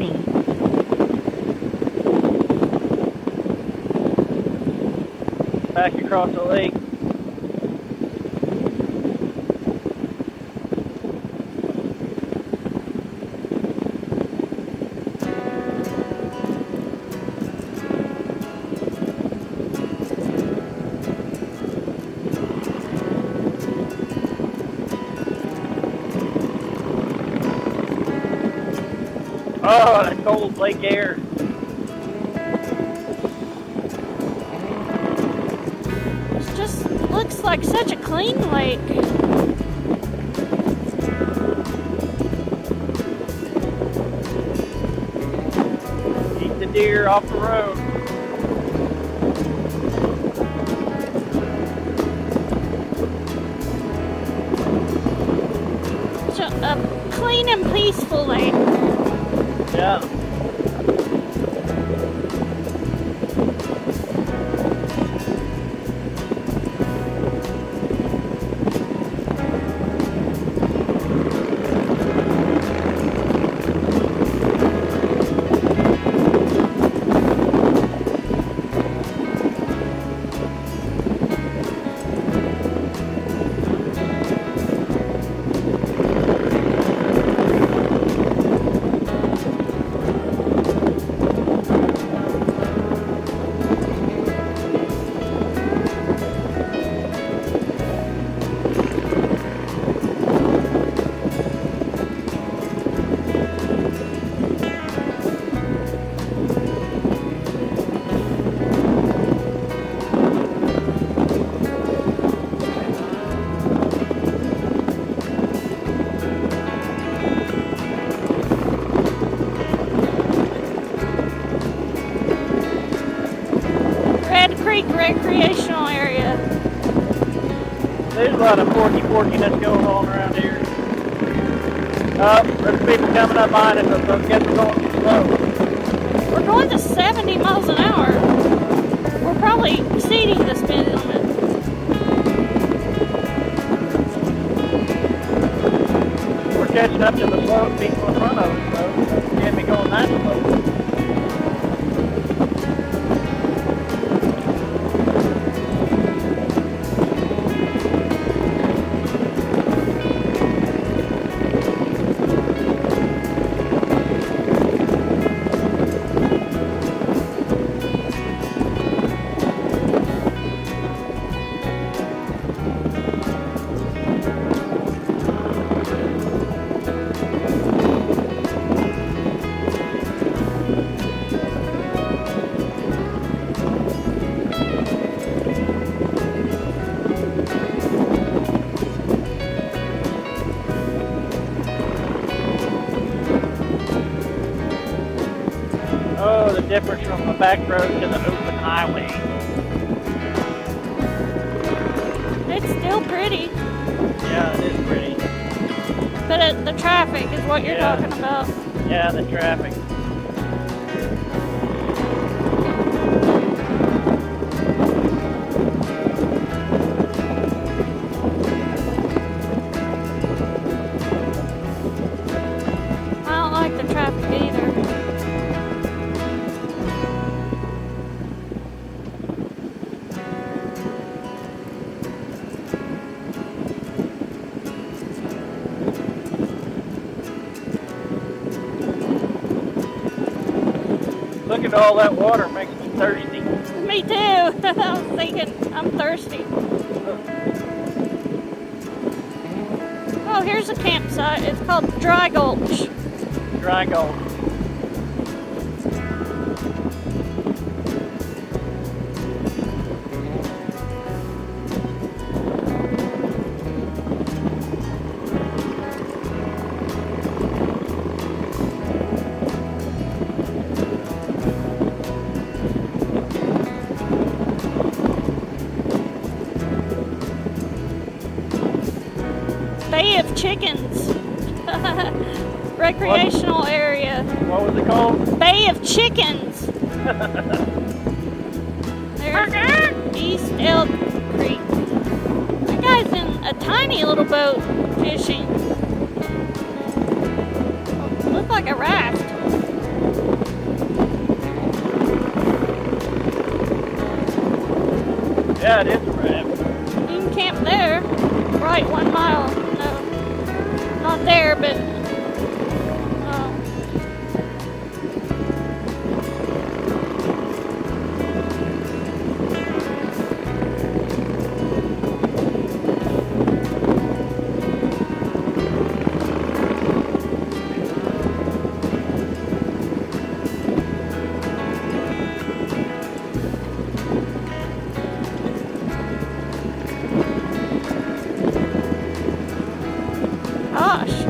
Howdy. Back across the lake. Oh, that cold lake air. It just looks like such a clean lake. Keep the deer off the road. So, a clean and peaceful lake. Yeah. Recreational area. There's a lot of porkiness going on around here. Oh, there's people coming up behind us, so I guess we're going too slow. We're going to 70 miles an hour. We're probably exceeding the speed limit. We're catching up to the slow people in front of us, though. Can't be going that slow. Oh, the difference from the back road to the open highway. It's still pretty, Yeah, it is pretty. but the traffic is what you're Yeah. talking about. Yeah, the traffic. I don't like the traffic either. Look at all that water, makes me thirsty. Me too. I was thinking, I'm thirsty. Oh, here's a campsite. It's called Dry Gulch. Dry Gulch. Bay of Chickens. Recreational area. What was it called? Bay of Chickens. There's East Elk Creek. That guy's in a tiny little boat fishing. Looks like a raft. Yeah, it is a wrap. You can camp there. Right, 1 mile. No, not there, but. Gosh.